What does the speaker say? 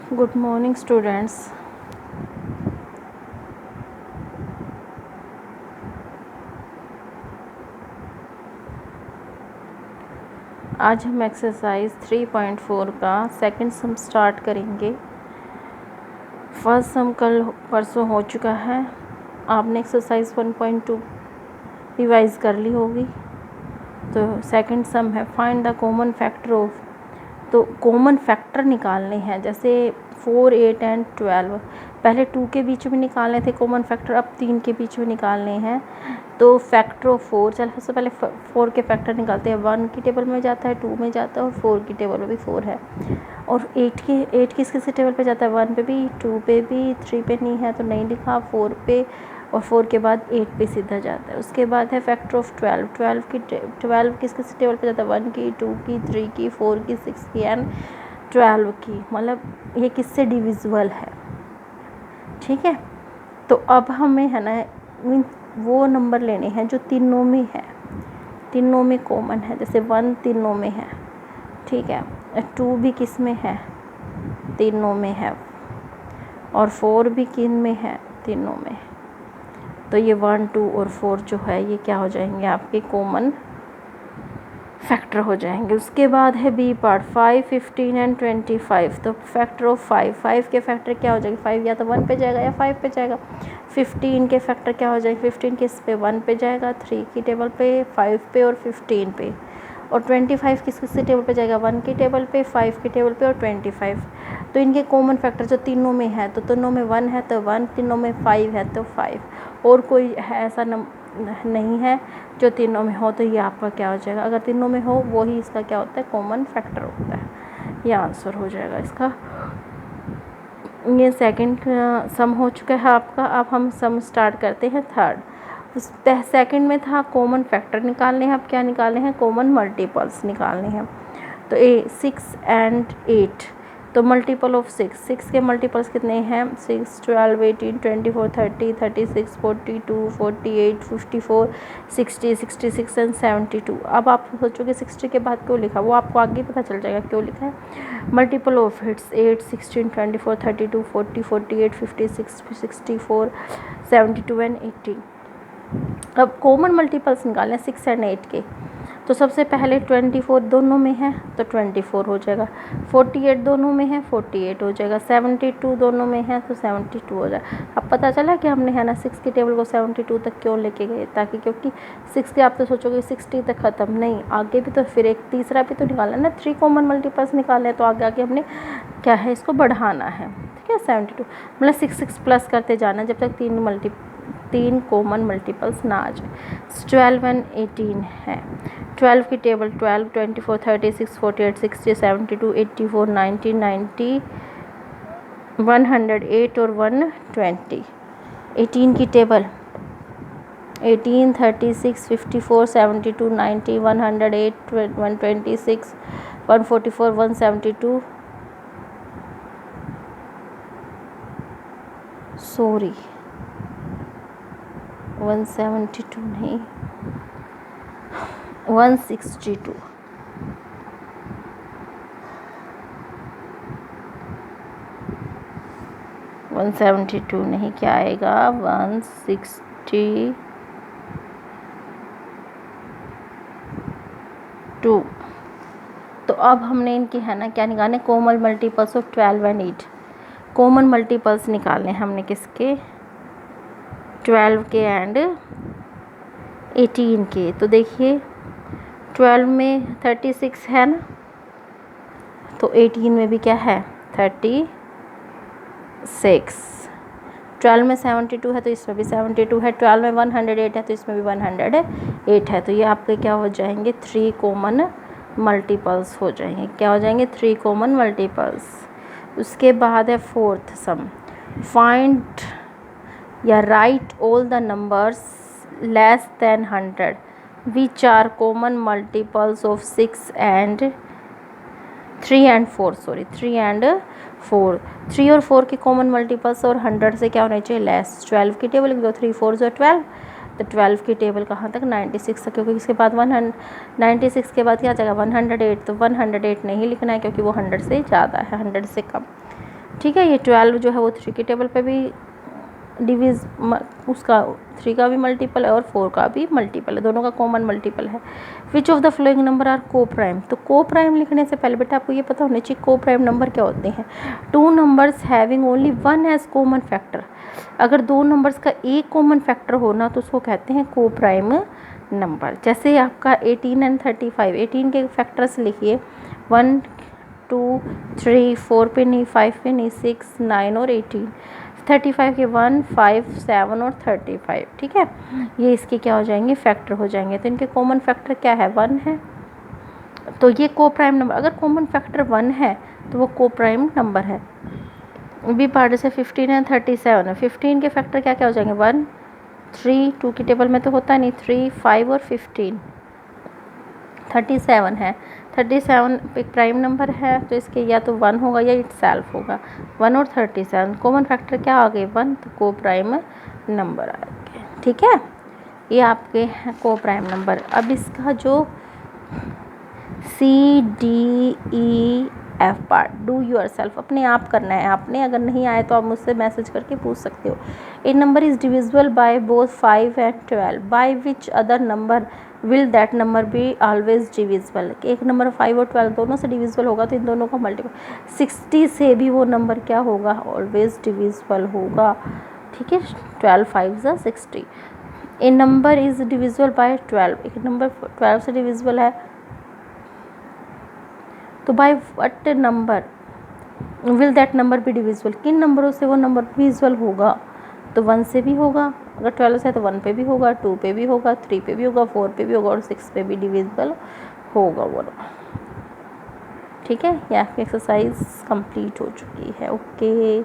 Good morning students. आज हम exercise 3.4 का सेकंड सम स्टार्ट करेंगे। फर्स्ट सम कल परसों हो चुका है। आपने एक्सरसाइज 1.2 रिवाइज कर ली होगी। तो सेकंड सम है find the common factor of. तो कॉमन फैक्टर निकालने हैं, जैसे 4, 8 एंड 12। पहले 2 के बीच में निकालने थे कॉमन फैक्टर, अब 3 के बीच में निकालने हैं। तो फैक्टर ऑफ 4, चलो सबसे पहले 4 के फैक्टर निकालते हैं। 1 की टेबल में जाता है, 2 में जाता है और 4 की टेबल में भी 4 है। और 8 किस टेबल पे जाता है? 1 पे भी, 2 पे भी, 3 पे नहीं है तो नहीं लिखा, 4 पे, और 4 के बाद 8 पे सीधा जाता है। उसके बाद है फैक्टर ऑफ 12। 12 किस टेबल पे जाता है? 1 की, 2 की, 3 की, 4 की, 6 की एंड 12 की। मतलब ये किससे डिविजिबल है, ठीक है। तो अब हमें है ना वो नंबर लेने हैं जो तीनों में है, तीनों में कॉमन है। जैसे 1 तीनों में है, ठीक है। 2 भी किस में है? तीनों में है। और 4 भी किन में है? तीनों में। तो ये 1, 2 और 4 जो है ये क्या हो जाएंगे? आपके कॉमन फैक्टर हो जाएंगे। उसके बाद है बी पार्ट 5, 15 एंड 25। तो फैक्टर ऑफ 5 के फैक्टर क्या हो जाएंगे? 5 या तो 1 पे जाएगा या 5 पे जाएगा। 15 के फैक्टर क्या हो जाएंगे? 15 किस पे? 1 पे जाएगा, 3 की टेबल पे, 5 पे और 15 पे। और 25 किस टेबल पे जाएगा? 1 की टेबल पे, 5 की टेबल पे और 25। तो इनके कॉमन फैक्टर जो तीनों में है, तो तीनों में 1 है तो 1, तीनों में 5 है तो 5। और कोई है ऐसा नहीं है जो तीनों में हो, तो ये आपका क्या हो जाएगा? अगर तीनों में हो वो ही इसका क्या होता है? कॉमन फैक्टर होता है। ये आंसर हो जाएगा इसका। ये सेकंड सम हो चुका है आपका। अब हम सम स्टार्ट करते हैं थर्ड। उस सेकंड में था कॉमन फैक्टर निकालने हैं। अब क्या निकालने हैं? कॉमन मल्टीपल्स निकालने हैं। तो 6 एंड 8। तो मल्टीपल ऑफ 6 के मल्टीपल्स कितने हैं? 6, 12, 18, 24, 30, 36, 42, 48, 54, 60, 66 एंड 72। अब आप सोचोगे 60 के बाद क्यों लिखा, वो आपको आगे पता चल जाएगा क्यों लिखा है। Multiple of its 8, 16, 24, 32, 40, 48, 56, 64, 72 and 80। अब कॉमन मल्टीपल्स निकालें 6 एंड 8 के। तो सबसे पहले 24 दोनों में है तो 24 हो जाएगा। 48 दोनों में है, 48 हो जाएगा। 72 दोनों में है तो 72 हो जाएगा। अब पता चला कि हमने है ना 6 की टेबल को 72 तक क्यों लेके गए, ताकि क्योंकि 6 के आप तो सोचोगे 60 तक ख़त्म नहीं, आगे भी तो फिर एक तीसरा भी तो निकालना ना। 3 कॉमन मल्टीपल्स निकाले तो आगे आगे हमने क्या है इसको बढ़ाना है, ठीक है। 72 मतलब 6 प्लस करते जाना जब तक 3 कॉमन मल्टीपल्स ना आ जाए। 12 एंड 18 है। 12 की टेबल 12, 24, 36, 48, 60, 72, 84, 90, 90, 108 और 120। 18 की टेबल 18, 36, 54, 72, 90, 108, 126, 144, 172, सॉरी 172 नहीं, 162। 172 नहीं, क्या आएगा? 162। तो अब हमने इनकी है ना क्या निकालने? Common multiples of 12 and 8। Common multiples निकालने हमने किसके? 12 के एंड 18 के। तो देखिए 12 में 36 है ना, तो 18 में भी क्या है? 36। 12 में 72 है तो इसमें भी 72 है। 12 में 108 है तो इसमें भी 108 है। तो ये आपके क्या हो जाएंगे? 3 कॉमन मल्टीपल्स हो जाएंगे। क्या हो जाएंगे? 3 कॉमन मल्टीपल्स। उसके बाद है फोर्थ सम, फाइंड या write all the numbers less than 100 which are common multiples of 6 and 3 and 4। 3 and 4। 3 और 4 के कॉमन मल्टीपल्स और 100 से क्या होना चाहिए? लेस। 12 की टेबल 3 4 जो 12, तो 12 की टेबल कहाँ तक? 96 तक, क्योंकि इसके बाद 96 के बाद क्या आ जाएगा? 108। तो 108 नहीं लिखना है क्योंकि वो 100 से ज़्यादा है, 100 से कम। ठीक है। ये 12 जो है वो 3 के टेबल पे भी उसका 3 का भी मल्टीपल है और 4 का भी मल्टीपल है, दोनों का कॉमन मल्टीपल है। Which of the following number are coprime. तो को प्राइम लिखने से पहले बेटा आपको ये पता होना चाहिए को प्राइम नंबर क्या होते हैं। 2 numbers having only one as common factor. अगर 2 नंबर्स का एक कॉमन फैक्टर होना तो उसको कहते हैं को प्राइम नंबर। जैसे आपका 18 एंड 35, 18 के फैक्टर्स लिखिए 1 2 3 4 पे नहीं, 5 पे नहीं, 6 9 और 18। 35 के 1 5 7 और 35, ठीक है। ये इसके क्या हो जाएंगे, फैक्टर हो जाएंगे। तो इनके कॉमन फैक्टर क्या है, 1 है। तो ये को प्राइम नंबर, अगर कॉमन फैक्टर 1 है तो वो को प्राइम नंबर है। बी पार्ट से 15 है 37 है। 15 के फैक्टर क्या क्या हो जाएंगे, 1 3, 2 की टेबल में तो होता नहीं, 3 5 और 15। 37 है, 37 एक प्राइम नंबर है तो इसके या तो 1 होगा या इटसेल्फ होगा। 1 और 37 कॉमन फैक्टर क्या आ गए, 1, तो को प्राइम नंबर आ गए। ठीक है, ये आपके हैं को प्राइम नंबर। अब इसका जो CDEF part, do yourself, अपने आप करना है आपने। अगर नहीं आए तो आप मुझसे मैसेज करके पूछ सकते हो। A number is divisible by both 5 and 12, by which other number will that number be always divisible. एक नंबर 5 और 12 दोनों से डिविजिबल होगा तो इन दोनों का मल्टीपल 60 से भी वो नंबर क्या होगा, ऑलवेज डिविजिबल होगा। ठीक है, 12 5 ज़ा 60। ए नंबर इज़ डिविजिबल बाय 12, एक नंबर 12 से डिविजिबल है तो by what number will that number be divisible, किन नंबरों से वो नंबर डिविजिबल होगा। तो 1 से भी होगा, अगर 12 से है तो 1 पे भी होगा, 2 पे भी होगा, 3 पे भी होगा, 4 पे भी होगा और 6 पे भी डिविजिबल होगा वो। ठीक है, ये आपकी एक्सरसाइज कंप्लीट हो चुकी है। ओके।